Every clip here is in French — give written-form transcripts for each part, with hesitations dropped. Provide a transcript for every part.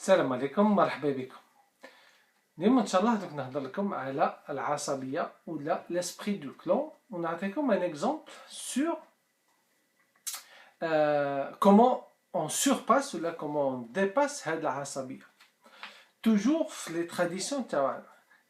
السلام عليكم، مرحبا بكم. اليوم ان شاء الله دوك نهضر لكم على العصبيه ولا l'esprit du clan ونعطيكم un exemple sur comment on surpasse ولا comment on dépasse هاد العصبيه. toujours في les traditions تاعنا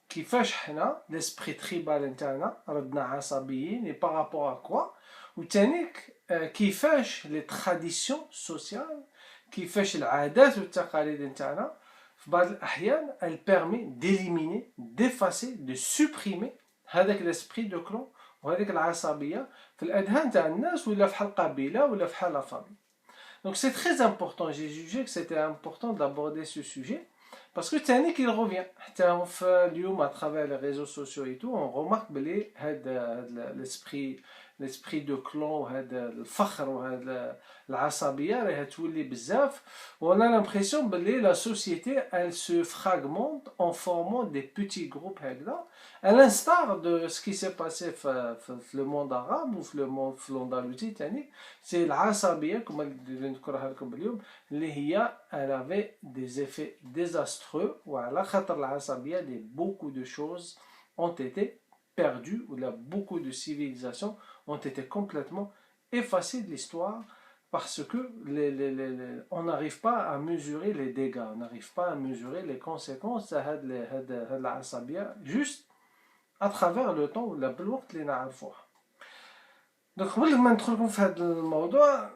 كيفاش حنا l'esprit tribal نتاعنا ردنا عصبيين et par rapport à quoi وتانيك كيفاش les traditions sociales كيفاش العادات والتقاليد نتاعنا في بعض الأحيان elle permet d'éliminer, d'effacer, de supprimer هذاك l'esprit de clan وهذيك العصبية في الأذهان تاع الناس ولا في حال قبيلة ولا في حال فامي. Donc c'est très important, j'ai jugé que c'était important d'aborder ce sujet parce que تاني qu'il revient حتى في اليوم à travers les réseaux sociaux et tout on remarque بلي هذا l'esprit de clan وهذا الفخر وهذا العصبية راهي تولي بزاف و on a l'impression بلي la société elle se fragmente en formant des petits groupes هكذا à l'instar de ce qui s'est passé في le monde arabe ou في le monde في l'Andalousie تاني c'est العصبية كما اللي نذكرها لكم اليوم اللي هي elle avait des effets désastreux وعلى خاطر العصبية beaucoup de choses ont été perdues ou là beaucoup de civilisations ont été complètement effacées de l'histoire parce que on n'arrive pas à mesurer les dégâts, on n'arrive pas à mesurer les conséquences de العصبية juste à travers le temps ولا بالوقت اللي نعرفوه. Donc قبل ما ندخلكم في هذا الموضوع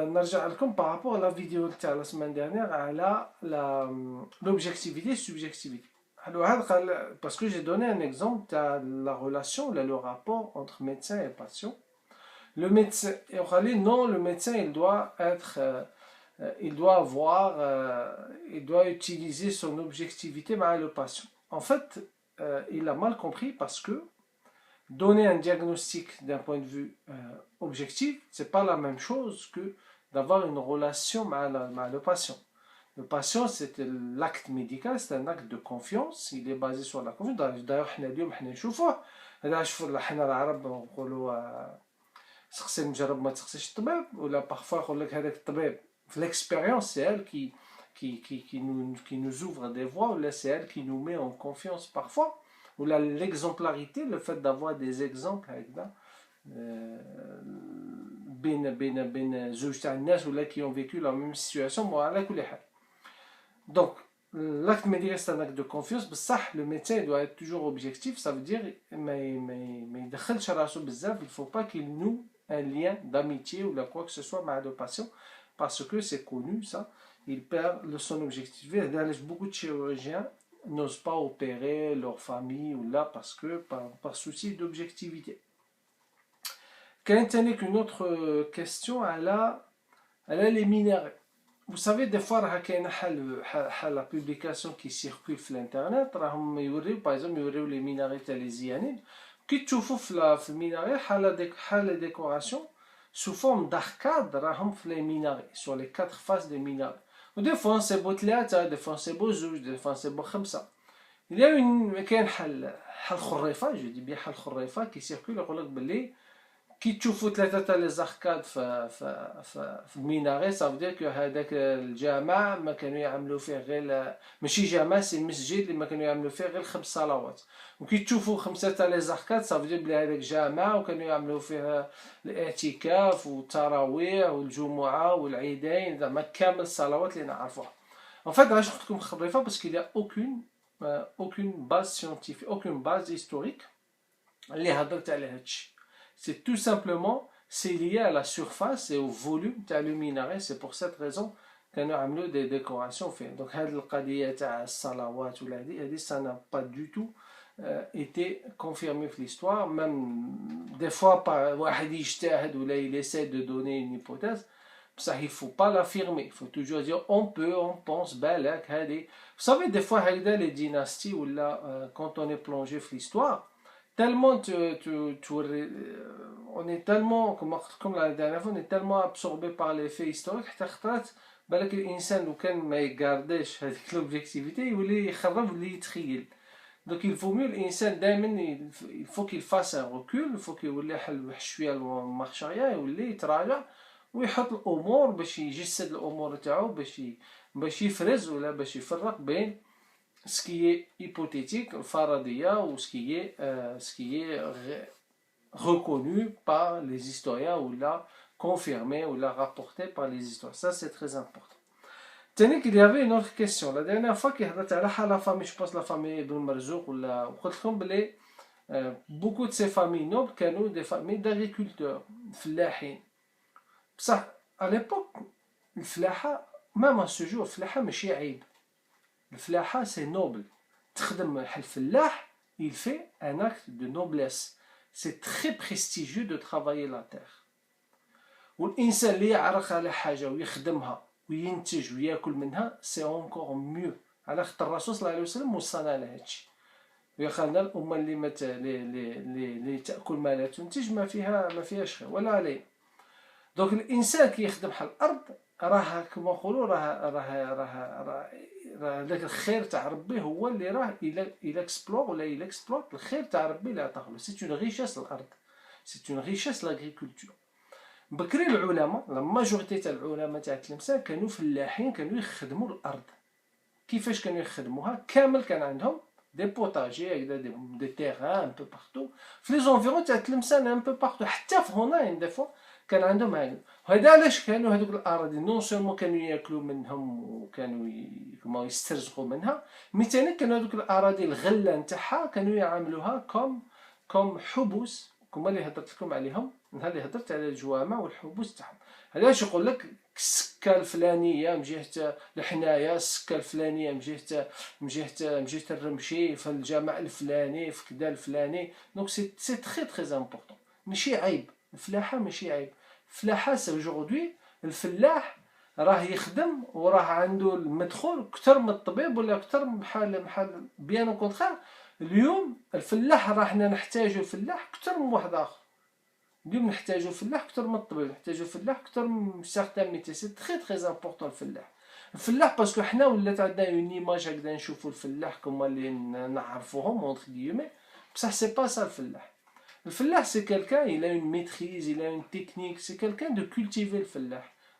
نرجع لكم par rapport à la vidéo تاع la semaine dernière على l'objectivité et subjectivité. Alors, parce que j'ai donné un exemple de la relation, le rapport entre médecin et patient. Le médecin, non, le médecin, il doit être, il doit utiliser son objectivité avec le patient. En fait, il a mal compris parce que donner un diagnostic d'un point de vue objectif, c'est pas la même chose que d'avoir une relation avec le patient. Le patient, c'est l'acte médical, c'est un acte de confiance, il est basé sur la confiance. D'ailleurs, حنا اليوم حنا نشوفوه هذا شوفوا حنا العرب نقولوا سقسي المجرب ما تسقسيش الطبيب ولا parfois يقول لك هذاك الطبيب في l'expérience c'est elle qui nous ouvre des voies ou là c'est elle qui nous met en confiance parfois ou là l'exemplarité, le fait d'avoir des exemples هكذا بين زوج تاع الناس ولا qui ont vécu la même situation وعلى كل حال. Donc, l'acte médical c'est un acte de confiance, le médecin doit être toujours objectif, ça veut dire mais il ne faut pas qu'il noue un lien d'amitié ou quoi que ce soit avec le patient, parce que c'est connu ça, il perd son objectivité. Beaucoup de chirurgiens n'osent pas opérer leur famille ou là parce que par souci d'objectivité. Quand il y a une autre question, elle a les minéraux. Vous savez, des fois, il y a la publication qui circule sur l'internet, par exemple, il y a les minéraux télésianides. Qui tu vois في الميناري حال décoration sous forme d'arcade راهم في les minarets sur les quatre faces des minarets. Des fois c'est beau ثلاثة, des fois c'est beau زوج, des fois c'est beau خمسة. Il y a كاين حال خريفة, je dis bien حال خريفة qui circule يقول لك باللي كي تشوفوا ثلاثة تاع لي زاركاد في الميناري ça veut dire que هذاك الجامع ما كانوا يعملوا فيه غير ماشي جامع سي مسجد اللي ما كانوا يعملوا فيه غير 5 صلوات وكي تشوفوا 5 تاع لي زاركاد ça veut dire بلي هذاك جامع وكانوا يعملوا فيه الاعتكاف والتراويح والجمعة والعيدين زعما كامل الصلوات اللي نعرفوها. En fait علاش قلت لكم خريفة parce qu'il y a aucune base scientifique, aucune base historique اللي هضرت على هادشي. C'est tout simplement, c'est lié à la surface et au volume de le minaret. C'est pour cette raison qu'on a amené des décorations faites. Donc, ça n'a pas du tout été confirmé dans l'histoire. Même des fois, il essaie de donner une hypothèse. Ça, il ne faut pas l'affirmer. Il faut toujours dire on peut, on pense. Vous savez, des fois, les dynasties, ou là, quand on est plongé dans l'histoire, tellement on est tellement comme la dernière fois on est tellement absorbé par les faits historiques حتى خطرات بالك الانسان لو كان ما يقاردش هذيك l'objectivité يولي يخرب ولا يتخيل. Donc il vaut mieux الانسان دائما il faut qu'il fasse un recul, il faut qu'il يولي يحل واحد شويه المارش arrière يولي يتراجع ويحط الامور باش يجسد الامور تاعو باش باش يفرز ولا باش يفرق بين سكي hypothétique الفرضية و سكي reconnu par les historiens ou là confirmé ou là rapporté par les histoires. Ça c'est très important. Tenez qu'il y avait une autre question. La dernière fois qu'il y a la famille, je pense la famille Ibn Marzouk ou la beaucoup de ces familles nobles كانوا des familles d'agriculteurs فلاحين. بصح à l'époque الفلاحة même à ce jour الفلاحة ماشي عيب. الفلاحة c'est noble. تخدم الفلاح il fait un acte de noblesse. C'est très prestigieux de travailler la terre. والإنسان اللي يعرق على حاجة ويخدمها وينتج وياكل منها سي اونكور ميو. على خاطر الرسول صلى الله عليه وسلم وصانا على هادشي ويخلنا الامه اللي تاكل ما لا تنتج ما فيهاش خير ولا عليه. دونك الانسان كي يخدم على الارض راه كما نقولوا راه داك الخير تاع ربي هو اللي راه الى اكسبلور ولا الى اكسبلوت الخير تاع ربي اللي عطاه له. سي اون ريشيس الارض، سي اون ريشيس لاغريكولتور. بكري العلماء لا ماجوريتي تاع العلماء تاع التلمسان كانوا فلاحين، كانوا يخدموا الارض. كيفاش كانوا يخدموها؟ كامل كان عندهم دي بوتاجي هكذا دي تيران ان بو بارتو في لي زونفيرون تاع التلمسان ان بو بارتو، حتى في هنايا دي فوا كان عندهم هذا. وهذا علاش كانوا هذوك الاراضي نون سولمون كانوا ياكلوا منهم وكانوا كما يسترزقوا منها، مي ثاني كانوا هذوك الاراضي الغله نتاعها كانوا يعاملوها كوم حبوس، كما اللي هضرت لكم عليهم نهار اللي هضرت على الجوامع والحبوس تاعهم. علاش يقول لك السكه الفلانيه من جهه الحنايه، السكه الفلانيه من جهه الرمشي في الجامع الفلاني في كذا الفلاني. دونك سي تري تري امبورطون. ماشي عيب الفلاحه، ماشي عيب. الفلاحه سي اوجوردي الفلاح راه يخدم وراه عنده المدخول اكثر من الطبيب ولا اكثر بحال بيان او كونترير. اليوم الفلاح راه حنا نحتاجو الفلاح اكثر من واحد اخر. اليوم نحتاجو الفلاح اكثر من الطبيب، نحتاجو الفلاح اكثر من سيغتان ميتي. سي تري تري امبورطون الفلاح باسكو حنا ولات عندنا اون ايماج هكذا نشوفو الفلاح كما اللي نعرفوهم اونتر غيومي، بصح سي با سا الفلاح سي كالكان il a une maîtrise, il a une technique, c'est quelqu'un de cultiver.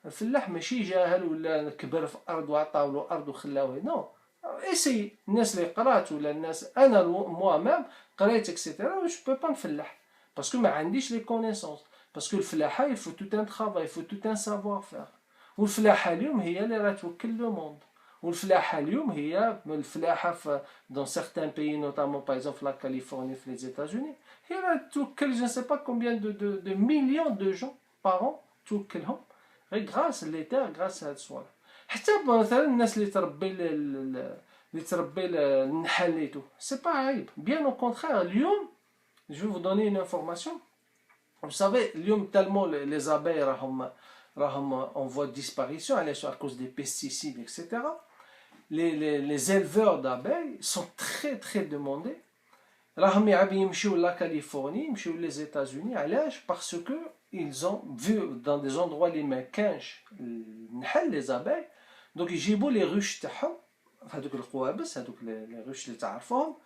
الفلاح ماشي جاهل ولا كبر في ارض وعطاولو ارض وخلاوه، نو. اسي الناس اللي قرات ولا الناس انا موا مام قريت اكسيتيرا جو بو با نفلح باسكو ما عنديش لي كونيسونس. باسكو الفلاحه يفو توت ان ترافاي، يفو توت ان سافوار فير. والفلاحه اليوم هي اللي راه توكل لو موند. والفلاحه اليوم هي الفلاحه في دون سيغتان بيي نوتامون باغ اكزومبل في لا كاليفورني في لي زيتازوني هي راه توكل جو سي با كومبيان دو مليون دو جون بارون توكلهم غير غراس لي تير غراس هاد الصوالح. حتى مثلا الناس اللي تربي النحل ليتو سي با عيب، بيان او كونترير. اليوم je vais vous donner une information. Vous savez, tellement les abeilles en voie de disparition à cause des pesticides, etc. Les éleveurs d'abeilles sont très très demandés. راهم يمشيو la Californie, يمشيو les États-Unis. علاش؟ parce que ils ont vu dans des endroits اللي ما كانش النحل les abeilles. donc يجيبوا les ruches تاعهم هذوك القوابس، هذوك les ruches اللي تعرفوهم،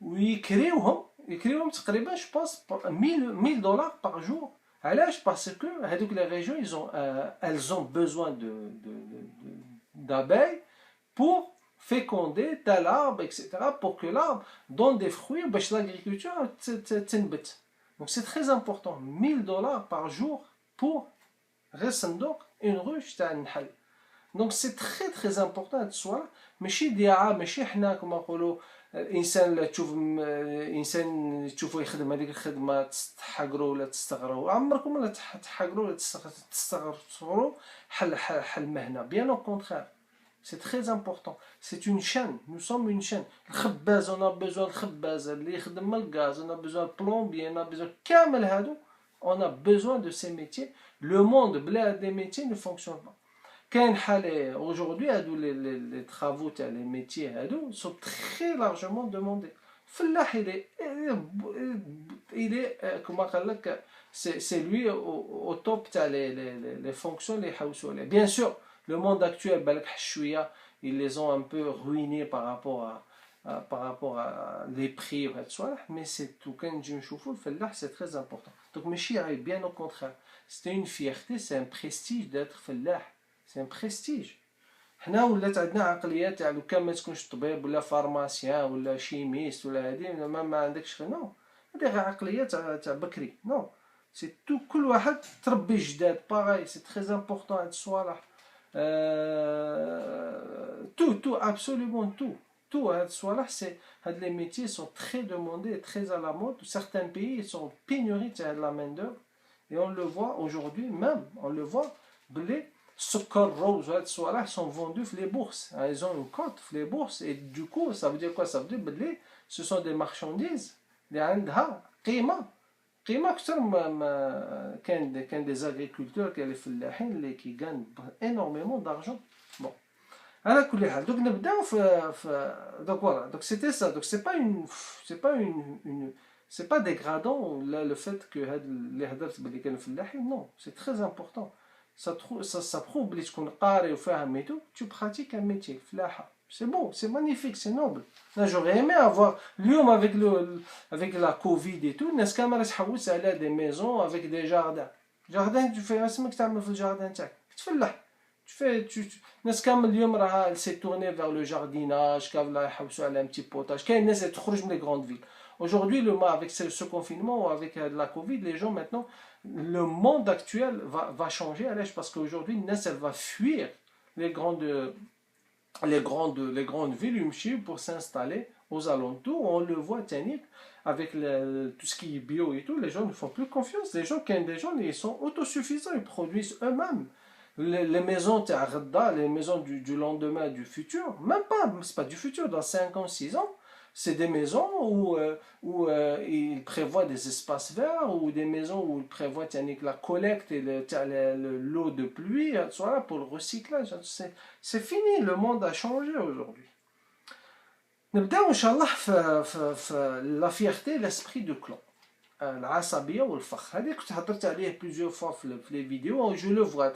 ويكريوهم تقريبا je pense $1000 par jour. علاش؟ parce que هذوك les régions elles ont besoin d'abeilles pour féconder tel arbre, etc. pour que l'arbre donne des fruits باش l'agriculture تنبت. donc c'est très important. $1000 par jour pour صندوق une ruche تاع النحل. donc c'est très très important هاد الصوالح. ماشي ديعه، ماشي حنا كما نقولوا انسان تشوفو يخدم هذيك الخدمه تحقروا ولا تستغروا. عمركم ولا تحقروا ولا تستغروا حل مهنه. بيان او كونترير c'est très important. c'est une chaîne, nous sommes une chaîne. الخباز on a besoin الخباز اللي يخدم الغاز، on a besoin plombier، on a besoin كامل هادو on a besoin de ces métiers. le monde بلا des métiers ne fonctionne pas. كاين حالة aujourd'hui هادو les travaux تاع les métiers هادو sont très largement demandés. الفلاح il est كما قال لك c'est lui au top تاع les fonctions اللي يحوسوا عليه. bien sûr le monde actuel بالك شويه ils les ont un peu ruinés par rapport à les prix وهاد الصوالح. mais c'est tout. كان نجي نشوفوا الفلاح c'est très important. donc ماشي عيب، bien au contraire c'est une fierté, c'est un prestige d'être فلاح. c'est un prestige. حنا ولات عندنا عقليات تاع لو كان ما تكونش طبيب ولا فارماسيان ولا شيميست ولا هادي ما عندكش نو، هادي غير عقليه تاع بكري نو. سي تو كل واحد تربي جداد باغاي، سي تري امبورطون هاد الصوالح. tout absolument tout هاد الصوالح سي هاد لي ميتيي سون تري دوموندي تري à la mode. Certains pays sont pénurie تاع la main d'œuvre et on le voit aujourd'hui même, on le voit بلي Sucre rose, ouais, sont vendus dans les bourses. Ils ont une cote dans les bourses. Et du coup, ça veut dire quoi? Ça veut dire que ce sont des marchandises. Il y a des agriculteurs qui gagnent énormément d'argent. Bon. Donc, voilà. Donc, c'était ça. Donc, c'est pas dégradant le fait que les hadars non, c'est très important. Ça prouve que tu pratiques un métier. C'est beau, c'est magnifique, c'est noble. Là, j'aurais aimé avoir, avec la Covid et tout, n'est-ce qu'il y a des maisons avec des jardins. Jardin, tu fais un que tu as le jardin, tu fais là. N'est-ce qu'il s'est tourné vers le jardinage, qu'il a un petit potage, qu'il y a des grandes villes. Aujourd'hui, avec ce confinement ou avec la Covid, les gens maintenant, le monde actuel va changer à l'âge parce qu'aujourd'hui, elle va fuir les grandes villes pour s'installer aux alentours. On le voit tenir avec tout ce qui est bio et tout. Les gens ne font plus confiance. Les gens, ils sont autosuffisants, ils produisent eux-mêmes. Les maisons les maisons du lendemain, du futur, même pas, c'est pas du futur, dans 5 ans, 6 ans, c'est des maisons où ils prévoient des espaces verts, ou des maisons où ils prévoient la collecte et l'eau de pluie, soit pour le recyclage. C'est fini, le monde a changé aujourd'hui. نبداو ان شاء الله في لا فيرتي l'esprit de clan. العصبيه والفخر هذه كنت هضرت عليه plusieurs fois في les vidéos, je le vois à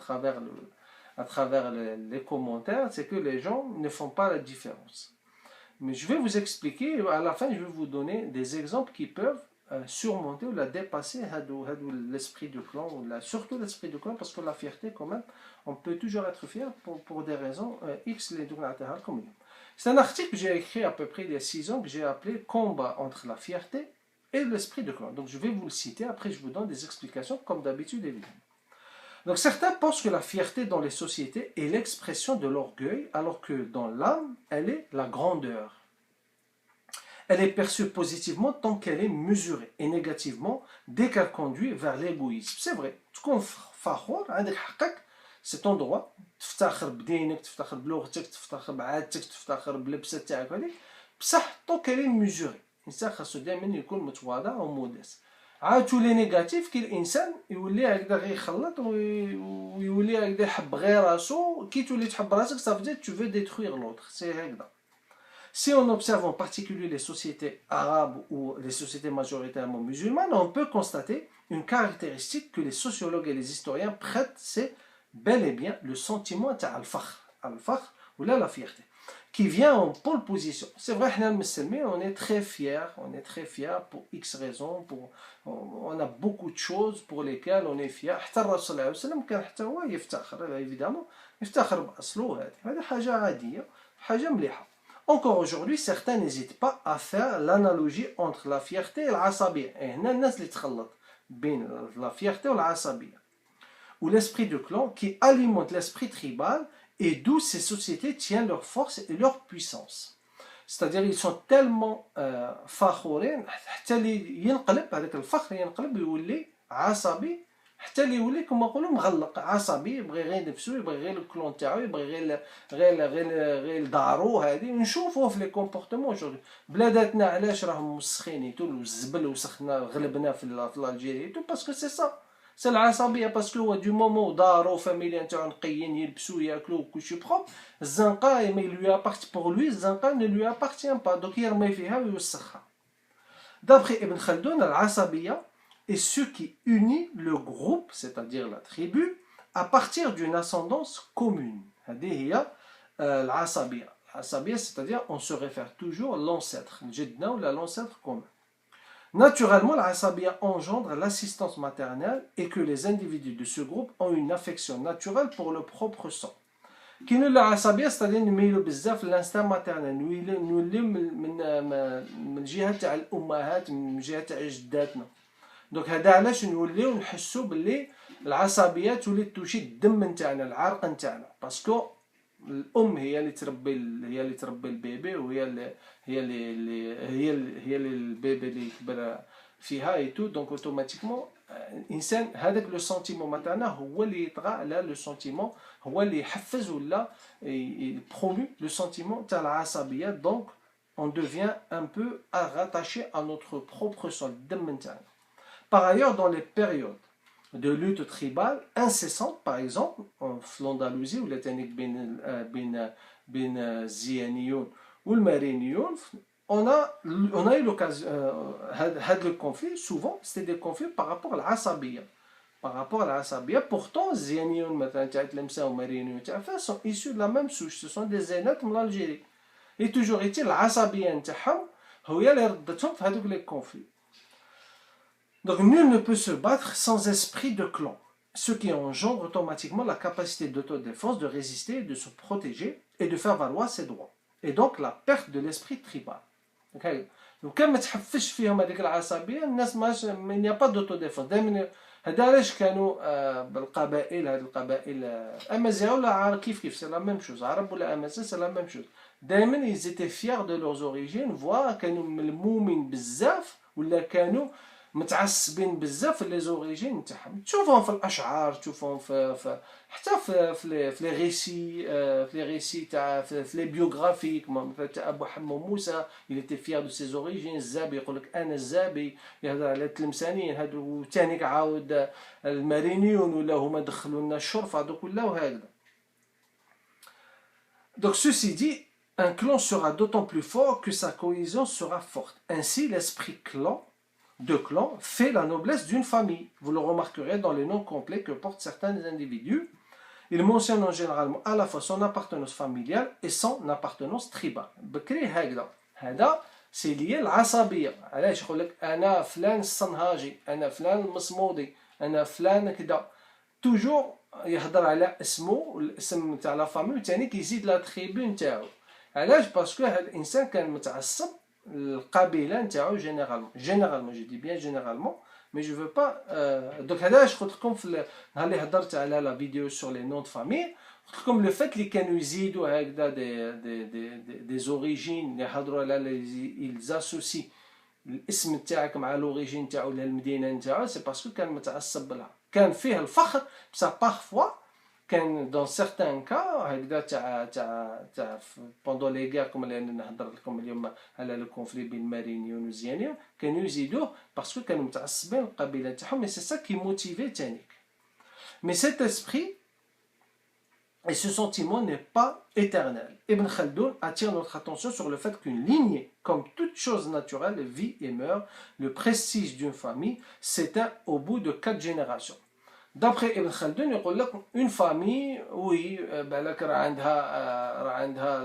travers les commentaires, c'est que les gens ne font pas la différence. Mais je vais vous expliquer, à la fin je vais vous donner des exemples qui peuvent surmonter ou la dépasser l'esprit de clan, surtout l'esprit de clan, parce que la fierté quand même, on peut toujours être fier pour des raisons X les comme. C'est un article que j'ai écrit à peu près il y a 6 ans que j'ai appelé Combat entre la fierté et l'esprit de clan. Donc je vais vous le citer, après je vous donne des explications comme d'habitude évidemment. Donc certains pensent que la fierté dans les sociétés est l'expression de l'orgueil, alors que dans l'âme, elle est la grandeur. Elle est perçue positivement tant qu'elle est mesurée, et négativement dès qu'elle conduit vers l'égoïsme. C'est vrai, تكون فخور عندك حقك، c'est ton droit، تفتخر بدينك، تفتخر بلغتك، تفتخر بعادتك، تفتخر بلبسة تاعك هذيك، بصح tant qu'elle est mesurée. الإنسان خاصو دائما يكون متواضع ومودس. عاد تولي نيجاتيف كي الانسان يولي هكذا غير يخلط ويولي هكذا يحب غير راسو. كي تولي تحب راسك صافي tu veux détruire l'autre. C'est هكذا. Si on observe en particulier les sociétés arabes ou les sociétés majoritairement musulmanes, on peut constater une caractéristique que les sociologues et les historiens prêtent, c'est bel et bien le sentiment al-fakhr ou la fierté, qui vient en pole position. C'est vrai, on est très fiers pour X raisons, on a beaucoup de choses pour lesquelles on est fiers. حتى الرسول صلى الله عليه وسلم كان حتى هو يفتخر évidemment يفتخر بأصله، هذه حاجة عادية، حاجة مليحة. Encore aujourd'hui, certains n'hésitent pas à faire l'analogie entre la fierté et العصبية. Et هنا الناس اللي تخلط بين la fierté ou العصبية. Ou l'esprit de clan qui alimente l'esprit tribal et d'où ces sociétés tiennent leur force et leur puissance. C'est-à-dire ils sont tellement فخورين حتى اللي ينقلب هذاك الفخر ينقلب يولي عصبي، حتى اللي يولي كما نقولوا مغلق عصبي، يبغي غير نفسه، يبغي غير الكلون تاعو، يبغي غير دارو. هذه نشوفوه في لي كومبورتمون جوري. بلاداتنا علاش راهم مسخين والزبل وسخنا غلبنا في الجيري باسكو سي سا، سي العصبيه. باسكو هو دو مومون دارو فاميليا نتاعو نقيين يلبسو ياكلو كلشي بروب، الزنقه مي لوي ابارتي بور لوي، الزنقه ne lui appartient pas، دوك يرمي فيها ويوسخها. D'après Ibn Khaldun, العصبيه est ce qui unit le groupe, c'est-à-dire la tribu, à partir d'une ascendance commune. هذه هي العصبية. العصبية c'est-à-dire on se réfère toujours à l'ancêtre, الجدنا ولا l'ancêtre commun. Naturellement, العصبية engendre l'assistance maternelle et que les individus de ce groupe ont une affection naturelle pour le propre sang. كاين العصبيه ستادير نميلو بزاف للانستان ماتيرنال نوليو من الجهه تاع الامهات من الجهه تاع جداتنا دونك هذا علاش نوليو نحسو باللي العصبيه تولي توشي الدم نتاعنا العرق نتاعنا باسكو الام هي اللي تربي البيبي وهي اللي هي اللي البيبي اللي يكبر فيها اي تو دونك اوتوماتيكمون الانسان هذاك لو سونتيمون ماترنا هو اللي يطغى على لو سونتيمون هو اللي يحفز ولا برومو لو سونتيمون تاع العصبيه دونك on devient un peu rattaché à notre propre sol الدم نتاعنا. Par ailleurs, dans les périodes de lutte tribale incessante, par exemple, en l'Andalousie, où la technique bin Zianiyoun ou le Mariniyoun, on a eu l'occasion, le conflit, souvent, c'était des conflits par rapport à l'Asabiyya. Par rapport à l'Asabiyya, pourtant, Zianiyoun, ou Mariniyoun, sont issus de la même souche, ce sont des zénats de l'Algérie. Et toujours est-il, l'Asabiyya, هي اللي ردتهم في هذوك les conflits. Donc, nul ne peut se battre sans esprit de clan, ce qui engendre automatiquement la capacité d'autodéfense, de résister, de se protéger et de faire valoir ses droits. Et donc, la perte de l'esprit tribal. Donc, لو كان ما تحفش فيهم هذيك العصبيه الناس ماش il n'y a pas d'autodéfense. دائما هذا علاش كانوا بالقبائل هذه القبائل امازيغ ولا كيف سي لا ميم شوز عرب ولا امازيغ سي لا ميم شوز دائما ils étaient fiers de leurs origines voire كانوا ملمومين بزاف ولا كانوا متعصبين بزاف في لي زوريجين نتاعهم تشوفهم في الاشعار تشوفهم في حتى في لي ريسي في لي ريسي تاع في لي بيوغرافي كما تاع ابو حمو موسى اللي تي فيغ دو سي زوريجين الزابي يقول لك انا الزابي يهضر على التلمسانيين هادو ثاني عاود المارينيون ولا هما دخلوا لنا الشرف هذوك ولاو هكذا. Donc ceci dit, un clan sera d'autant plus fort que sa cohésion sera forte. Ainsi l'esprit de clan fait la noblesse d'une famille. Vous le remarquerez dans les noms complets que portent certains individus. Ils mentionnent généralement à la fois son appartenance familiale et son appartenance tribale. بكري هذا c'est lié العصبية. علاش يقول لك أنا فلان الصنهاجي أنا فلان المصمودي أنا فلان كذا toujours يهضر على اسمه والاسم تاع لا فامي وثاني كيزيد لا تريبو نتاعو. علاش باسكو هذا الإنسان كان متعصب القبيله نتاعو جينيرالمون جو دي بيان جينيرالمون مي جو فو با دونك هذا اش قلت لكم في النهار اللي هضرت على لا فيديو سور لي نون دو فامي قلت لكم لو فات اللي كانوا يزيدوا هكذا دي زوريجين اللي يهضروا على الزاسوسي الاسم تاعك مع لوريجين تاعو ولا المدينه نتاعو سي باسكو كان متعصب لها كان فيه الفخر بصح بارفوا كان دون سيغتان كا هكذا تاع بوندون لي غير كما اللي نهضر لكم اليوم على لو كونفلي بين مارينيون وزيانيون كانوا يزيدوه باسكو كانوا متعصبين القبيله تاعهم مي سي سا كي موتيفي تانيك مي سيت اسبري et ce sentiment n'est pas éternel. Ibn Khaldoun attire notre attention sur le fait qu'une lignée, comme toute chose naturelle, vit et meurt. Le prestige d'une famille s'éteint au bout de 4 générations. D'après Ibn Khaldun يقول لك une famille oui بالك راه عندها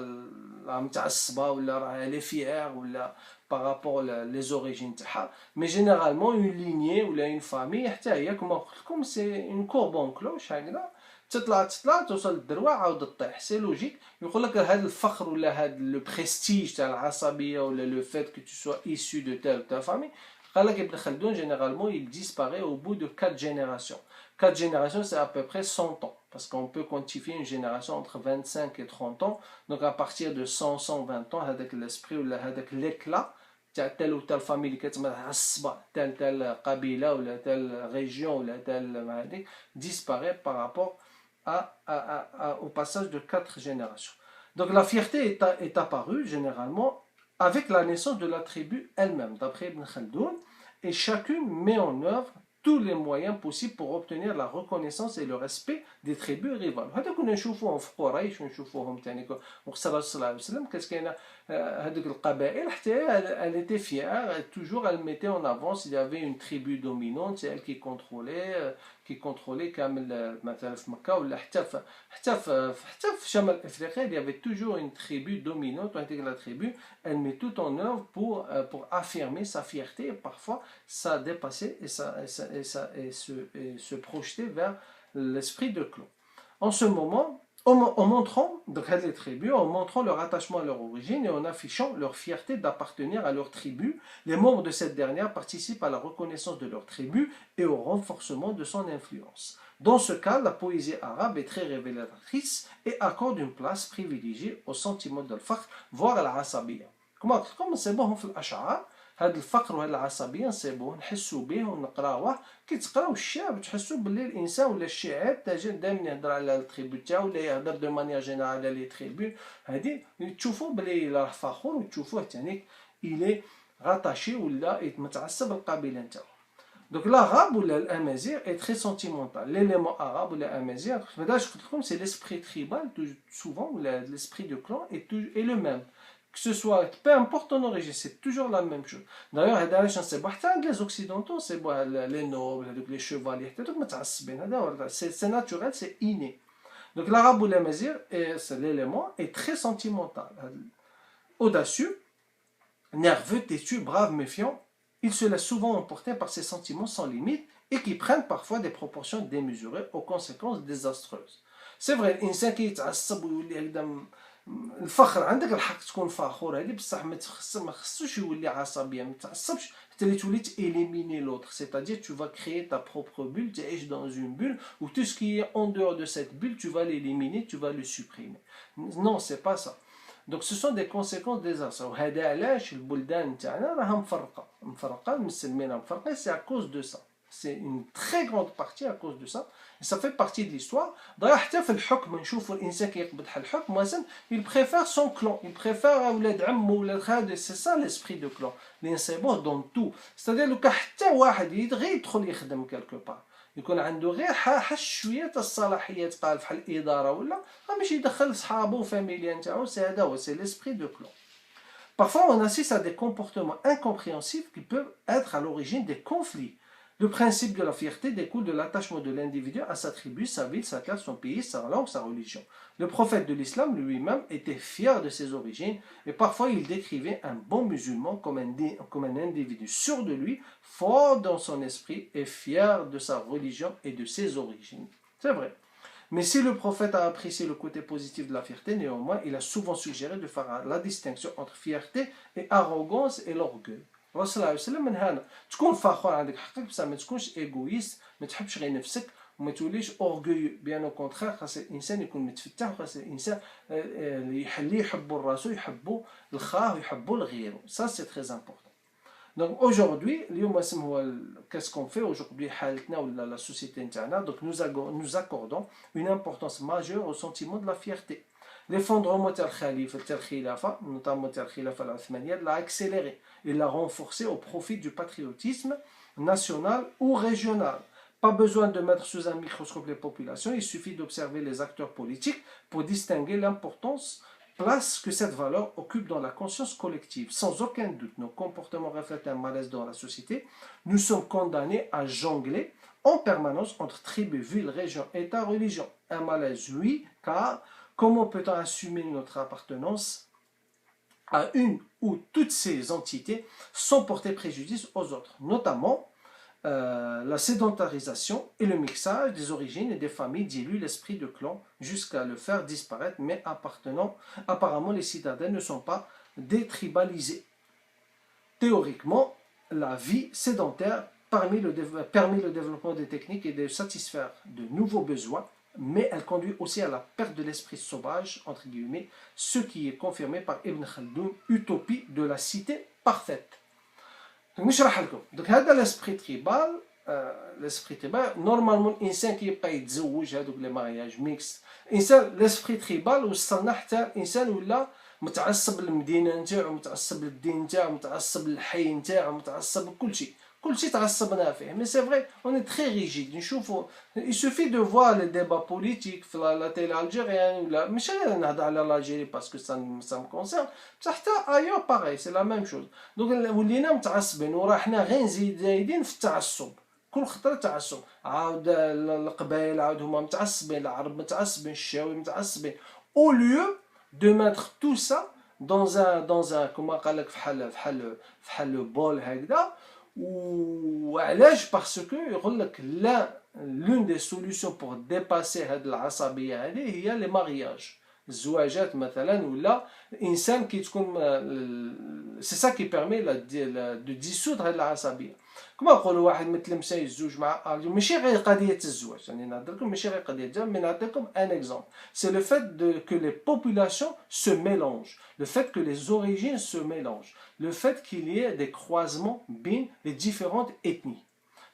متعصبه ولا راه لي فيير ولا par rapport les origines تاعها mais généralement une lignée ولا une famille حتى هي كما قلت لكم c'est une courbe en cloche هكذا تطلع توصل للدروع عاود تطيح سي لوجيك يقول لك هذا الفخر ولا هذا لو بريستيج تاع العصبيه ولا لو فات que tu sois issu de telle famille قال لك ابن خلدون généralement il disparaît au bout de 4 générations. 4 générations, c'est à peu près 100 ans. Parce qu'on peut quantifier une génération entre 25 et 30 ans. Donc à partir de 100, 120 ans, avec l'esprit ou avec l'éclat, telle ou telle famille, telle qabila ou telle région ou telle disparaît par rapport au passage de 4 générations. Donc la fierté est apparue généralement avec la naissance de la tribu elle-même, d'après Ibn Khaldoun, et chacune met en œuvre tous les moyens possibles pour obtenir la reconnaissance et le respect des tribus rivales. هذا كنا نشوفوهم في قريش ونشوفوهم ثاني وقت الرسول صلى الله عليه وسلم كاين هذوك القبائل حتى elle était fière toujours elle mettait en avant s'il y avait une tribu dominante c'est elle qui contrôlait كامل مثلا في مكة ولا حتى في شمال افريقيا il y avait toujours une tribu dominante وهذيك la tribu elle met tout en œuvre pour affirmer sa fierté et parfois ça dépasser et se projeter vers l'esprit de clan. En ce moment, en montrant donc les tribus, en montrant leur attachement à leur origine et en affichant leur fierté d'appartenir à leur tribu. Les membres de cette dernière participent à la reconnaissance de leur tribu et au renforcement de son influence. Dans ce cas, la poésie arabe est très révélatrice et accorde une place privilégiée au sentiment de l'fakhr, voire à la asabiya. Comme c'est bon في الأشعار هذا الفقر وهذه العصبيه نصيبوه نحسوا به ونقراوه كي تقراو الشعر تحسوا باللي الانسان ولا الشاعر تاجر دائما يهضر على التريبو تاعو ولا يهضر دو مانيير جينيرال على لي تريبو هذه تشوفوا بلي راه فخور وتشوفوه ثاني الي غاتاشي ولا متعصب القبيله نتاعو. Donc l'arabe ou l'amazigh est très sentimental. L'élément arabe ou l'amazigh, c'est l'esprit tribal, souvent l'esprit de clan est le même. Que ce soit, peu importe ton origine, c'est toujours la même chose. D'ailleurs, les occidentaux, c'est les nobles, les chevaliers, c'est naturel, c'est inné. Donc l'arabe ou l'amazigh, l'élément est très sentimental. Audacieux, nerveux, têtu, brave, méfiant, il se laisse souvent emporter par ses sentiments sans limite et qui prennent parfois des proportions démesurées aux conséquences désastreuses. C'est vrai, الانسان كيتعصب ويولي هكذا الفخر عندك الحق تكون فخور هذه بصح ما خصوش يولي عصبيه ما تعصبش حتى اللي تولي éliminer l'autre, c'est-à-dire tu vas créer ta propre bulle, tu es dans une bulle où tout ce qui est en dehors de cette bulle tu vas l'éliminer, tu vas le supprimer. Non, c'est pas ça. Donc ce sont des conséquences désastreuses. وهذا علاش البلدان تاعنا راها مفرقه المسلمين مفرقين, c'est à cause de ça. C'est une très grande partie à cause de ça. Et ça fait partie de l'histoire. D'ailleurs, حتى في الحكم نشوفوا الانسان كيقبض الحكم مثلا il préfère son clan, il préfère اولاد عمه ولا خاله, c'est ça l'esprit de clan. الانسان يبوه dans tout. C'est-à-dire لو كان حتى واحد غير يدخل يخدم quelque part يكون عنده غير شويه الصلاحيات قال بحال الاداره ولا ماشي يدخل صحابه وفاميليا نتاعو, هذا هو c'est l'esprit de clan. Parfois on assiste à des comportements incompréhensibles qui peuvent être à l'origine des conflits. Le principe de la fierté découle de l'attachement de l'individu à sa tribu, sa ville, sa classe, son pays, sa langue, sa religion. Le prophète de l'islam lui-même était fier de ses origines et parfois il décrivait un bon musulman comme un individu sûr de lui, fort dans son esprit et fier de sa religion et de ses origines. C'est vrai. Mais si le prophète a apprécié le côté positif de la fierté, néanmoins, il a souvent suggéré de faire la distinction entre fierté et arrogance et l'orgueil. الرسول صلى الله عليه وسلم من هنا تكون فخور عندك حقك بصح ما تكونش ايغويست, ما تحبش غير نفسك وما توليش اورغوي. بيان او كونترير خاص الانسان يكون متفتح وخاص الانسان اللي يحبوا الراسو يحبوا الخاه ويحبوا لغيره. Ça c'est très important. Donc aujourd'hui اليوم هو qu'est-ce qu'on fait aujourd'hui حالتنا ولا la société نتاعنا. Donc nous accordons une importance majeure au sentiment de la fierté. L'effondrement de la Khilafa, notamment de la Khilafa al-Uthmaniyya, l'a accéléré et l'a renforcé au profit du patriotisme national ou régional. Pas besoin de mettre sous un microscope les populations, il suffit d'observer les acteurs politiques pour distinguer l'importance, place que cette valeur occupe dans la conscience collective. Sans aucun doute, nos comportements reflètent un malaise dans la société. Nous sommes condamnés à jongler en permanence entre tribus, villes, régions, États, religions. Un malaise, oui, car comment peut-on assumer notre appartenance à une ou toutes ces entités sans porter préjudice aux autres, notamment la sédentarisation et le mixage des origines et des familles dilue l'esprit de clan jusqu'à le faire disparaître, mais apparemment les citadins ne sont pas détribalisés. Théoriquement, la vie sédentaire permet le développement des techniques et de satisfaire de nouveaux besoins, mais elle conduit aussi à la perte de l'esprit sauvage, entre guillemets, ce qui est confirmé par Ibn Khaldoun, utopie de la cité parfaite. Donc, نشرح لكم. Donc, هذا l'esprit tribal, normalement الانسان كيبقى يتزوج هذوك لي مارياج ميكس. الانسان l'esprit tribal وصلنا حتى الانسان ولا متعصب للمدينه نتاعو, متعصب للدين نتاعو, متعصب للحي نتاعو, متعصب لكل شيء. كلشي تعصبنا فيه. Mais c'est vrai, on est très rigide. نشوفوا, il suffit de voir les débats politiques في la télé algérienne ولا مش انا نهضر على l'Algérie parce que ça me concerne, بصح حتى ailleurs pareil, c'est la même chose. Donc ولينا متعصبين وراه حنا غير زايدين في التعصب. كل خطره تعصب, عاود القبائل عاود هما متعصبين, العرب متعصبين, الشاوي متعصبين. Au lieu de mettre tout ça dans un كما قال لك بحال بول هكذا. وعلاش؟ باسكو يقول لك لا l'une des solutions pour dépasser هاد العصبية هذه هي les mariages. الزواجات مثلا ولا انسان كي تكون سي سا كي بيرمي دو ديسودر هاد العصبيه. كما نقولوا واحد متلمسه يزوج مع ماشي غير قضيه الزواج، يعني نهضر لكم ماشي غير قضيه الزواج، مي نعطيكم ان اكزومبل. سي لو فات que les populations se mélangent, le fait que les origines se mélangent, le fait qu'il y ait des croisements بين les différentes ethnies.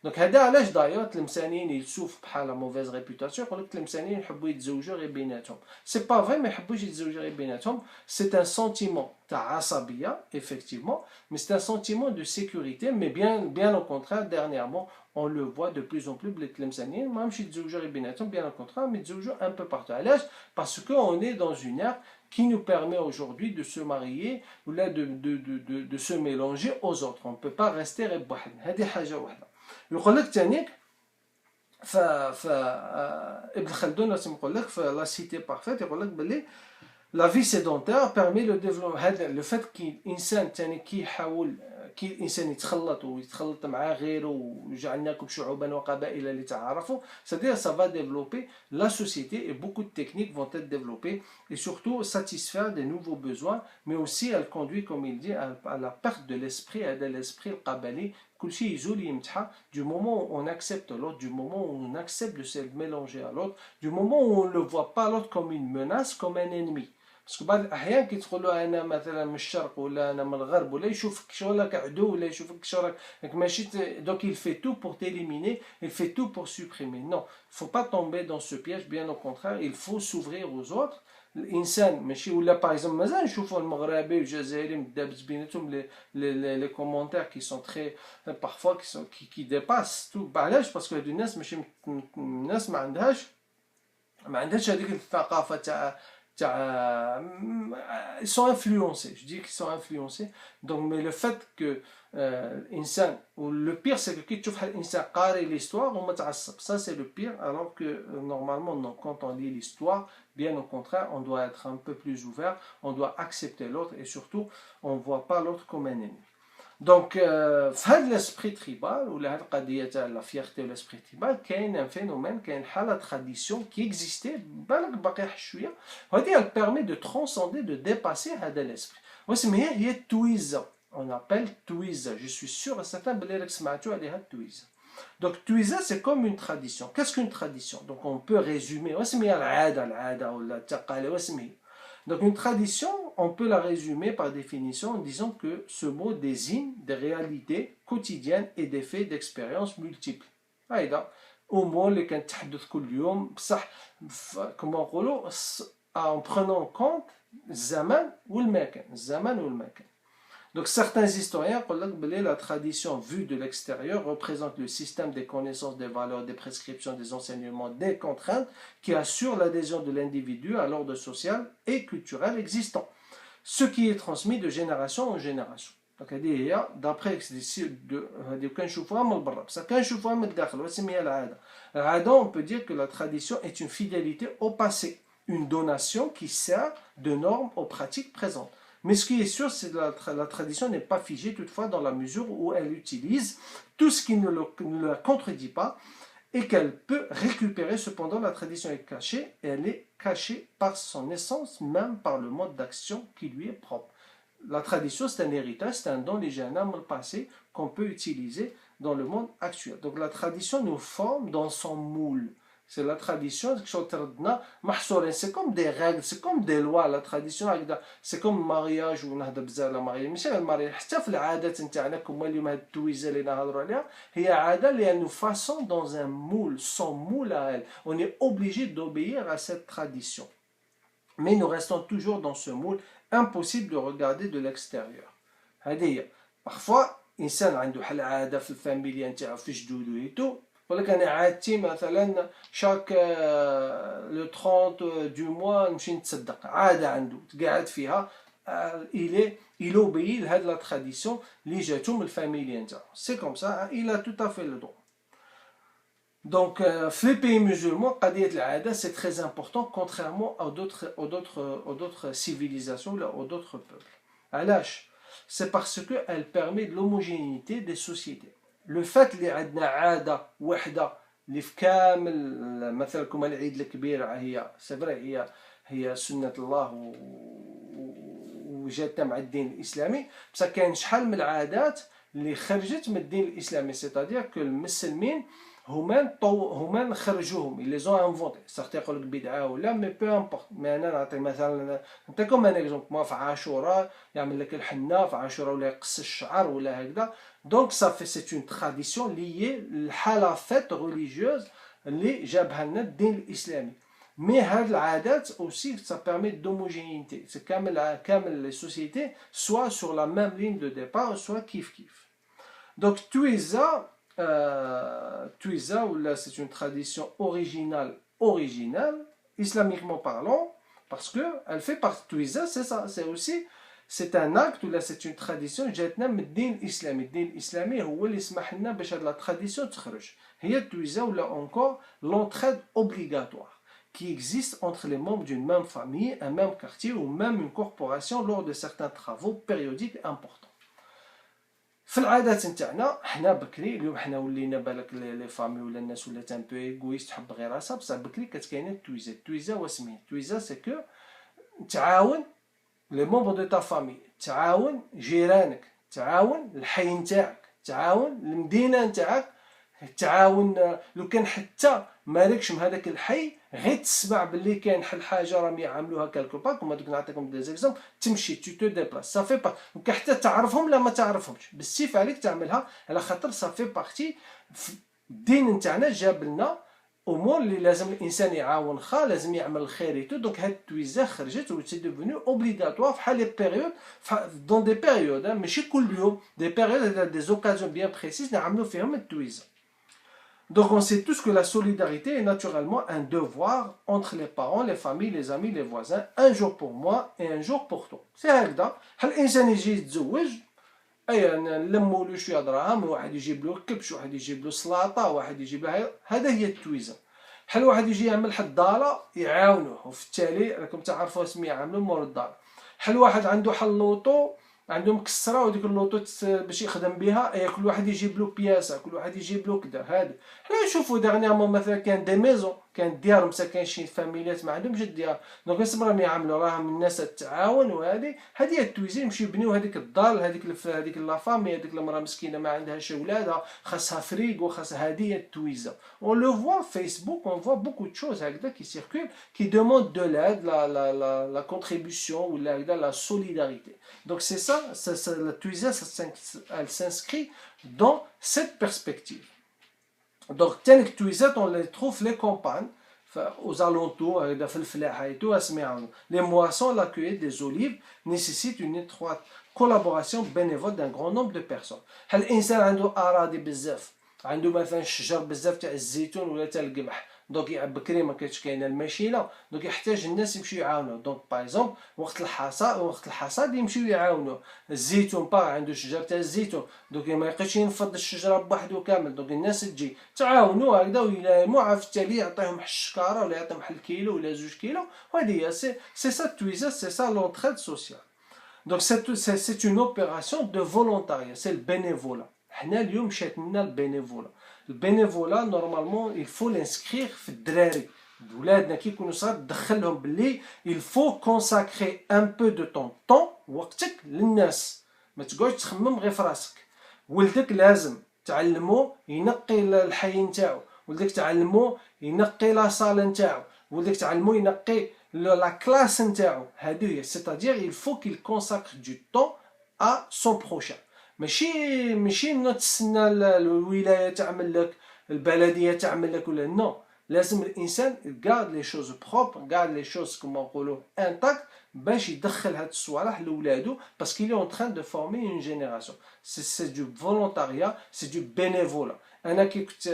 دونك هذا علاش دايوغ التلمسانيين يشوف بحال موفيز ريبوتاسيون، يقول لك التلمسانيين يحبوا يتزوجوا غير بيناتهم. سي با فري ما يحبوش يتزوجوا غير بيناتهم، سي ان سونتيمون تاع عصبيه effectivement, mais c'est un sentiment de sécurité, mais bien au contraire dernièrement on le voit de plus en plus بلي التلمسانيين ما همش يتزوجوا غير بيناتهم، bien au contraire mais يتزوجوا un peu partout. علاش؟ parce que on est dans une ère qui nous permet aujourd'hui de se marier ou là de se mélanger aux autres. On ne peut pas rester غير بوحدنا. هذه حاجه واحده. يقول لك ثاني ابن خلدون لازم يقول لك في لا سيتي بارفيت، يقول لك باللي لا في سيدونتير بيرمي لو ديفلوب. هذا لو فات كي الانسان ثاني كيحاول كي الانسان يتخلط ويتخلط مع غيره وجعلناكم شعوبا وقبائل لتعارفوا، c'est-à-dire ça va développer la société et beaucoup de techniques vont être développées et surtout satisfaire des nouveaux besoins, mais aussi elle conduit comme il dit à la perte de l'esprit, de l'esprit القبلي. كلشي يزول يمتحى du moment où on accepte l'autre, du moment où on accepte de se mélanger à l'autre, du moment où on ne le voit pas l'autre comme une menace, comme un ennemi. باسكو بعض الاحيان كي تقول له انا مثلا من الشرق ولا انا من الغرب ولا يشوفك شغلك عدو ولا يشوفك شغلك ماشي donc il fait tout pour t'éliminer, il fait tout pour supprimer. Non, il faut pas tomber dans ce piège, bien au contraire, il faut s'ouvrir aux autres. الانسان ماشي ولا باغ اكزومبل مازال نشوفوا المغربي والجزائري مدابز بيناتهم لي كومونتير كي سون تري بارفوا كي ديباس تو. علاش؟ باسكو هادو الناس ماشي الناس ما عندهاش هذيك الثقافه تاع ils sont influencés, je dis qu'ils sont influencés. Donc, mais le fait que le pire c'est que quand tu fais l'insan قاري l'histoire on متعصب, ça c'est le pire, alors que normalement non, quand on lit l'histoire, bien au contraire, on doit être un peu plus ouvert, on doit accepter l'autre et surtout on ne voit pas l'autre comme un ennemi. Donc, في هذا l'esprit tribal ou la قضية تاع la fierté ou l'esprit tribal كاين un phénomène, كاين حالة tradition qui existait بالك باقي شوية وهذه elle permet de transcender, de dépasser هذا l'esprit. واسمها هي التويزة. On appelle Twiza. Je suis sûr et certain que vous avez entendu Twiza. Donc Twiza c'est comme une tradition. Qu'est-ce qu'une tradition? Donc on peut résumer. Donc une tradition, on peut la résumer par définition en disant que ce mot désigne des réalités quotidiennes et des faits d'expériences multiples. هيدا أمور اللي كنتحدث كل يوم بصح كما نقولوا en prenant en compte الزمان والمكان. Donc certains historiens disent que la tradition vue de l'extérieur représente le système des connaissances, des valeurs, des prescriptions, des enseignements, des contraintes qui assurent l'adhésion de l'individu à l'ordre social et culturel existant, ce qui est transmis de génération en génération. Donc d'après on peut dire que la tradition est une fidélité au passé, une donation qui sert de norme aux pratiques présentes. Mais ce qui est sûr, c'est que la tradition n'est pas figée toutefois dans la mesure où elle utilise tout ce qui ne la contredit pas et qu'elle peut récupérer. Cependant, la tradition est cachée et elle est cachée par son essence, même par le mode d'action qui lui est propre. La tradition, c'est un héritage, c'est un don légendaire le passé qu'on peut utiliser dans le monde actuel. Donc la tradition nous forme dans son moule. C'est la tradition, c'est comme des règles, c'est comme des lois. La tradition, c'est comme le mariage ou le mariage. ماشي غير المارياج، حتى في العادات نتاعنا كما اليوم هاد التويزه اللي نهضروا عليها هي عاده اللي nous façon dans un moule, son moule à elle. On est obligé d'obéir à cette tradition. Mais nous restons toujours dans ce moule, impossible de regarder de l'extérieur. هذه parfois إنسان عنده بحال عاده في الفاميليا نتاعو في جدودو ايتو ولكن انا عادتي مثلا شاك لو 30 دو موا نمشي نتصدق، عاده عنده تقاعد فيها il obéit لهاد لا تراديسيون اللي جاتو من الفاميليا نتاعو. سي كوم سا il a tout à fait le droit. Donc في les pays musulmans قضيه العاده c'est très important contrairement aux d'autres civilisations ou aux d'autres peuples. علاش؟ c'est parce que elle permet de l'homogénéité des sociétés. Le fait اللي عندنا عاده وحده اللي في كامل مثلا كما العيد الكبير هي سفري هي سنة الله وجاتنا مع الدين الإسلامي، بصح كاين شحال من العادات اللي خرجت من الدين الإسلامي، سيتادير كو المسلمين هما خرجوهم لي زون انفونتي. سارت يقول لك بدعه ولا مي بو امبورط. مي انا نعطي مثلا نعطيكم ان اكزومبل، ما في عاشوراء يعمل لك الحنه في عاشوراء ولا يقص الشعر ولا هكذا. دونك صافي سي اون تراديسيون ليي للحاله فيت ريليجيوز اللي جابها لنا الدين الاسلامي. مي هاد العادات اوسي سا بيرمي دوموجينيتي، سي كامل لي سوسيتي سوا سور لا ميم لين دو ديبار سوا كيف. دونك Twiza, c'est une tradition originale, islamiquement parlant, parce que elle fait partie. Twiza, c'est ça, c'est un acte ou là c'est une tradition جاتنا من الدين الإسلامي. الدين الإسلامي هو اللي سمح لنا باش هاد لا tradition تخرج. هي Twiza ou là encore l'entraide obligatoire qui existe entre les membres d'une même famille, un même quartier ou même une corporation lors de certains travaux périodiques importants. في العادات نتاعنا حنا بكري، اليوم حنا ولينا بالك لي فامي ولا الناس ولات ان بو ايغويست تحب غير راسها، بصح بكري كانت كاينه التويزه واسميه التويزه سي كو تعاون لي مومبر دو تا فامي، تعاون جيرانك، تعاون الحي نتاعك، تعاون المدينه نتاعك، تعاون لو كان حتى مالكش من هذاك الحي غير تسمع باللي كاين حاجه راهم يعملوها كالكو با كما دوك نعطيكم دي زيكزامبل، تمشي تو تو ديبلاس صافي با ممكن حتى تعرفهم لا ما تعرفهمش، بالسيف عليك تعملها على خاطر صافي بارتي الدين نتاعنا جاب لنا امور اللي لازم الانسان يعاون خا لازم يعمل الخير تو. دونك هاد التويزه خرجت و سي ديفوني اوبليغاتوار في حال لي بيريود دون دي بيريود ماشي كل يوم، دي بيريود دي زوكازيون بيان بريسيز نعملوا فيهم التويزه. Donc on sait tous que la solidarité est naturellement un devoir entre les parents, les familles, les amis, les voisins, un jour pour moi et un jour pour toi. C'est هكذا. هل الانسان يجي يتزوج اي نلموا له شويه دراهم، واحد يجيب له كبش، واحد يجيب له سلطه، واحد يجيب له هذا هي التويزه. حل واحد يجي يعمل حضاله يعاونوه، وفي التالي راكم تعرفوا اسمي يعملوا مور الدار. حل واحد عنده حل لوطو عنده مكسره وديك اللوطو باش يخدم بها، كل واحد يجيب له بياسه، كل واحد يجيب له كذا. هذا حنا نشوفوا دغنيامون مثلا كان دي ميزون، كان ديار مسا كاين شي فاميليات ما عندهمش الديار، دونك نسمع راهم يعملوا راهم الناس تتعاون، وهذه هي التويزي يمشيو يبنيو هذيك الدار هذيك لا فامي، هذيك المراه مسكينه ما عندهاش ولادها خاصها فريغو خاصها، هذه هي التويزه. اون لو فوا فيسبوك اون فوا بوكو دو شوز هكذا كي سيركول كي دوموند دو لاد لا كونتريبيسيون ولا هكذا لا سوليداريتي. دونك سي سا la Twiza, elle s'inscrit dans cette perspective. Donc, tel que Twiza, on les trouve les campagnes, aux alentours, les moissons, la cueillette des olives nécessitent une étroite collaboration bénévole d'un grand nombre de personnes. هل الإنسان عنده أراضي بزاف، عنده مثلا شجر بزاف تاع الزيتون ولا تاع القمح، دونك بكري ما كانتش كاينه الماشينه، دونك يحتاج الناس يمشيو يعاونوه. دونك باغ وقت الحصاد يمشيو يعاونوه. الزيتون عنده شجر تاع الزيتون، دونك ما يبقاش ينفض الشجره بوحدو كامل، دونك الناس تجي تعاونوا هكذا ويلاموا، عاد في التالي يعطيهم الشكاره ولا يعطيهم الكيلو ولا 2 كيلو. وهذه هي سي سا التويزه، سي سا لونتريد سوسيال. دونك سي اون اوبيراسيون دو فولونتاريا، سي البينيفولا. حنا اليوم مشات لنا البينيفولا. البينيفولا نورمالمون يلفو لانسكريغ في الدراري ولادنا كي يكونوا صغار، تدخلهم باللي يلفو كونساكري ان بو دو طون وقتك للناس، ما تقعدش تخمم غير في راسك. ولدك لازم تعلمو ينقي الحي نتاعو، ولدك تعلمو ينقي لا صال نتاعو، ولدك تعلمو ينقي لا كلاس نتاعو. هادو هي سيتادير يلفو كيل كونساكر دو طون ا سون بروشان. ماشي تستنى الولايه تعمل لك، البلديه تعمل لك ولا نو. لازم الانسان يقعد لي شوز بروبر، قاعد لي شوز كما نقولوا انتاكت باش يدخل هاد الصوالح لولادو، باسكو لي اون تران دو فورمي اون جينيراسيون. سي دو فولونتاريا، سي دو بينيفولا. انا كي كنت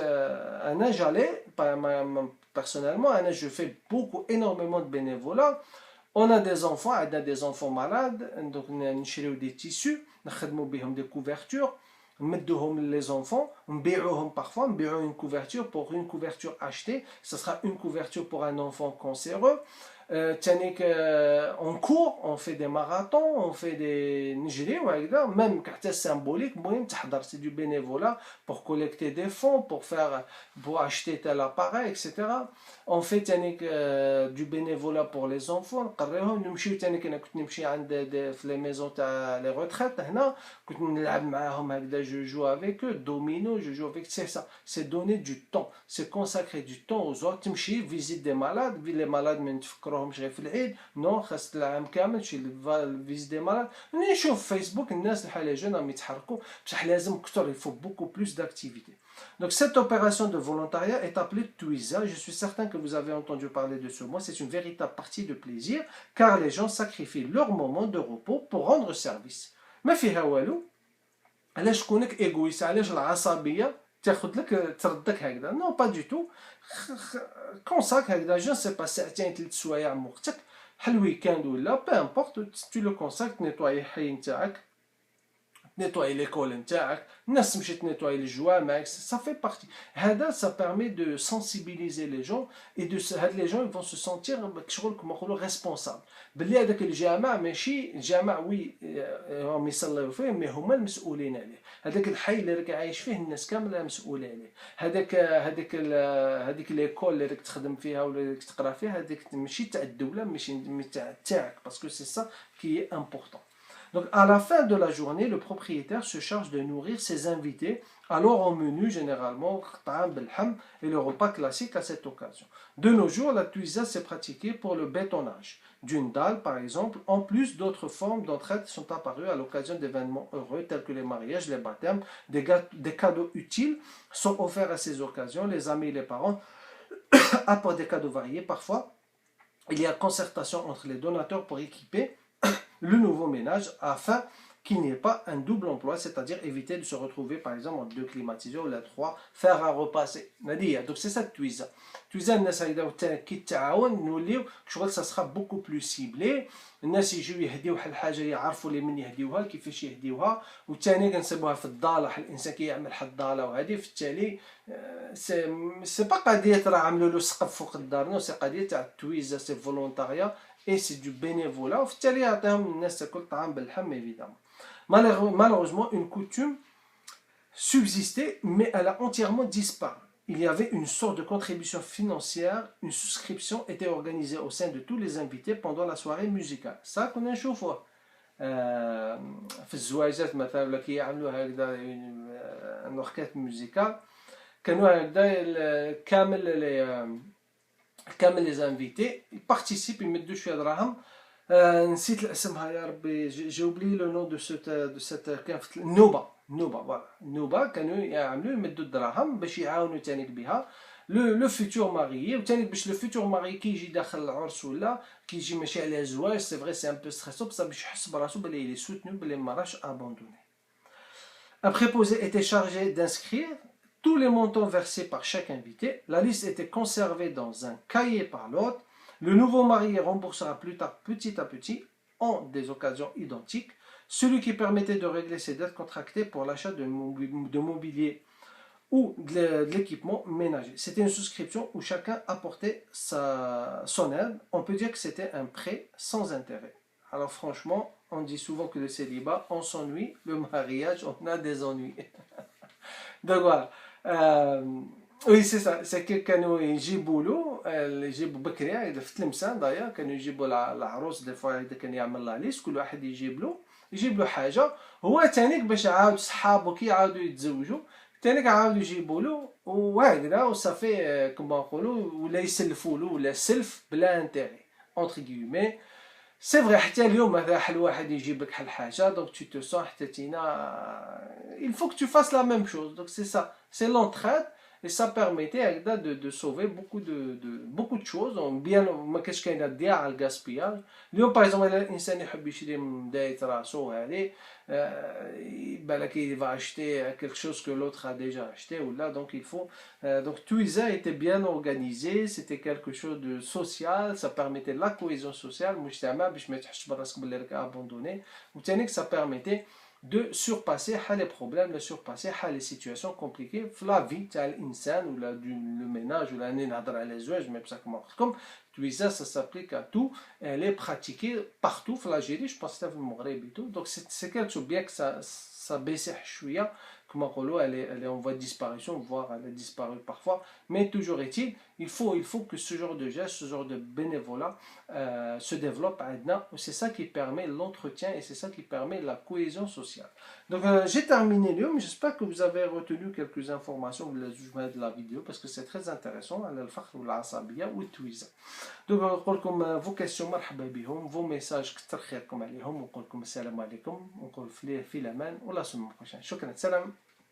انا جالي personnellement انا جو في بوكو énormément de bénévolat. On a des enfants, on a des enfants malades, donc نشريو des tissus, نخدموا بهم des couvertures, نمدوهم les enfants, نبيعوهم parfois, نبيعوا une couverture pour une couverture achetée, ce sera une couverture pour un enfant cancéreux. تانيك on court, on fait des marathons, on fait des نجري وهكذا même حتى symbolique المهم تحضر c'est du bénévolat pour collecter des fonds pour acheter tel appareil etc. on fait تانيك du bénévolat pour les enfants نقريوهم نمشيو تانيك انا كنت نمشي عند في لي ميزون تاع لي retraites هنا كنت نلعب معاهم هكذا je joue avec eux domino je joue avec c'est ça c'est donner du temps c'est consacrer du temps aux autres تمشي visite des malades les malades ما نتفكروهمش غير في العيد نو خاص العام كامل تمشي visite des malades نشوف فيسبوك الناس الحالة جون راهم يتحركوا بصح لازم كثر il faut beaucoup plus d'activités. Donc cette opération de volontariat est appelée Twiza. Je suis certain que vous avez entendu parler de ce mot. C'est une véritable partie de plaisir car les gens sacrifient leur moment de repos pour rendre service. ما فيها والو علاش تكونك ايغويست علاش العصبيه تاخذ لك تردك هكذا نو با دو تو كونساك هكذا جو سي با ساعتين 3 سوايع من وقتك بحال الويكاند ولا با امبورط تو لو كونساك نيطواي الحي نتاعك nettoyer l'école نتاعك الناس تمشي تنيطواي الجوامع ça fait partie هذا ça permet de sensibiliser les gens et de هاد les gens ils vont se sentir شغل كما نقولوا responsable باللي هذاك الجامع ماشي الجامع وي راهم يصليو فيه مي هما المسؤولين عليه هذاك الحي اللي راك عايش فيه الناس كامله مسؤوله عليه هذيك ليكول اللي راك تخدم فيها ولا راك تقرا فيها هذيك ماشي تاع الدوله ماشي تاعك باسكو سي سا كي est important. Donc à la fin de la journée, le propriétaire se charge de nourrir ses invités, alors au menu généralement et le repas classique à cette occasion. De nos jours, la Twiza s'est pratiquée pour le bétonnage d'une dalle par exemple. En plus, d'autres formes d'entraide sont apparues à l'occasion d'événements heureux tels que les mariages, les baptêmes, des cadeaux utiles sont offerts à ces occasions, les amis et les parents apportent des cadeaux variés. Parfois, il y a concertation entre les donateurs pour équiper le nouveau ménage afin qu'il n'y ait pas un double emploi, c'est-à-dire éviter de se retrouver par exemple en 2 climatiseurs ou 3, faire un repas. Donc c'est ça Twiza. Twiza, ça sera beaucoup plus ciblé. الناس يجيو يهديو واحد الحاجه يعرفوا لي من يهديوها كيفاش يهديوها وثاني كنسيبوها في الضاله الانسان كيعمل حد الضاله وهذه في التالي سي با قضيه راه عملوا له سقف فوق الدار نو سي قضيه تاع التويزا سي فولونتاريا et c'est du bénévolat وفي التالي يعطيهم الناس تاكل طعام باللحم évidemment. Malheureusement une coutume subsistait mais elle a entièrement disparu. Il y avait une sorte de contribution financière, une souscription était organisée au sein de tous les invités pendant la soirée musicale. Ça كنا نشوفوه في الزواجات مثلا ولا كيعملوا هكذا ان orchestre musical كانوا هكذا كامل les invités ils participent يمدوا شويه دراهم نسيت اسمها يا ربي j'ai oublié le nom de cette كان في نوبة voilà نوبة كانوا يعملوا يمدوا الدراهم باش يعاونوا تانيك بها لو فيتور ماريي وتاني باش لو فيتور ماريي كي يجي داخل العرس ولا كي يجي ماشي على زواج سي فري سي ان بو ستريسو بصح باش يحس براسو بلي il est soutenu بلي ما راهش abandonné. Un préposé était chargé d'inscrire tous les montants versés par chaque invité. La liste était conservée dans un cahier par l'autre. Le nouveau marié remboursera plus tard petit à petit en des occasions identiques celui qui permettait de régler ses dettes contractées pour l'achat de mobilier ou de l'équipement ménager. C'était une souscription où chacun apportait son aide. On peut dire que c'était un prêt sans intérêt. Alors franchement, on dit souvent que le célibat, on s'ennuie. Le mariage, on a des ennuis. Donc voilà. Oui, c'est ça. C'est que كانوا يجيبوا له يجيبوا بكري إذا في تلمسان d'ailleurs كانوا يجيبوا العروس دي فوا إذا كان يعمل لا ليست كل واحد يجيب له حاجة هو تانيك باش عاود صحابو كي يعاودوا يتزوجوا تانيك عاودوا يجيبوا له وهكذا وصافي كما نقولوا ولا يسلفوا له ولا سلف بلا انتيري entre guillemets. سي فري حتى اليوم مثلا حل واحد يجيب لك حل حاجه دونك تو تو سون حتى تينا il faut que tu fasses la même chose donc c'est ça c'est l'entraide et ça permettait de sauver beaucoup de choses bien ما كاش كاينه تضيع على الغاسبياج اليوم باغ اكزومبل الانسان يحب يشري من بدايه راسو هذه بالك il va acheter quelque chose que l'autre a déjà acheté ou là donc il faut donc Twiza était bien organisé c'était quelque chose de social ça permettait la cohésion sociale المجتمع باش ما تحسش براسك بلي راك abandonné وثاني ça permettait de surpasser les problèmes, de surpasser les situations compliquées dans la vie de l'insan ou le ménage ou la نهضر على الزواج mais بصح كما قلت لكم Twiza, ça s'applique à tout. Elle est pratiquée partout en Algérie, je pense que c'est au Maghreb et tout. Donc c'est quelque chose bien que ça baisse chouïa. Comme elle est en voie de disparition, voire elle a disparu parfois. Mais toujours est-il, il faut que ce genre de geste, ce genre de bénévolat se développe à Edna. C'est ça qui permet l'entretien et c'est ça qui permet la cohésion sociale. Donc j'ai terminé le mais j'espère que vous avez retenu quelques informations de la vidéo parce que c'est très intéressant. الفخر والعصبية والتويزة. Donc نقول لكم vos questions مرحبا بهم, vos messages كتر خيركم عليهم, ونقول لكم السلام عليكم, ونقول في الأمان ولا سمو. شكرا, سلام.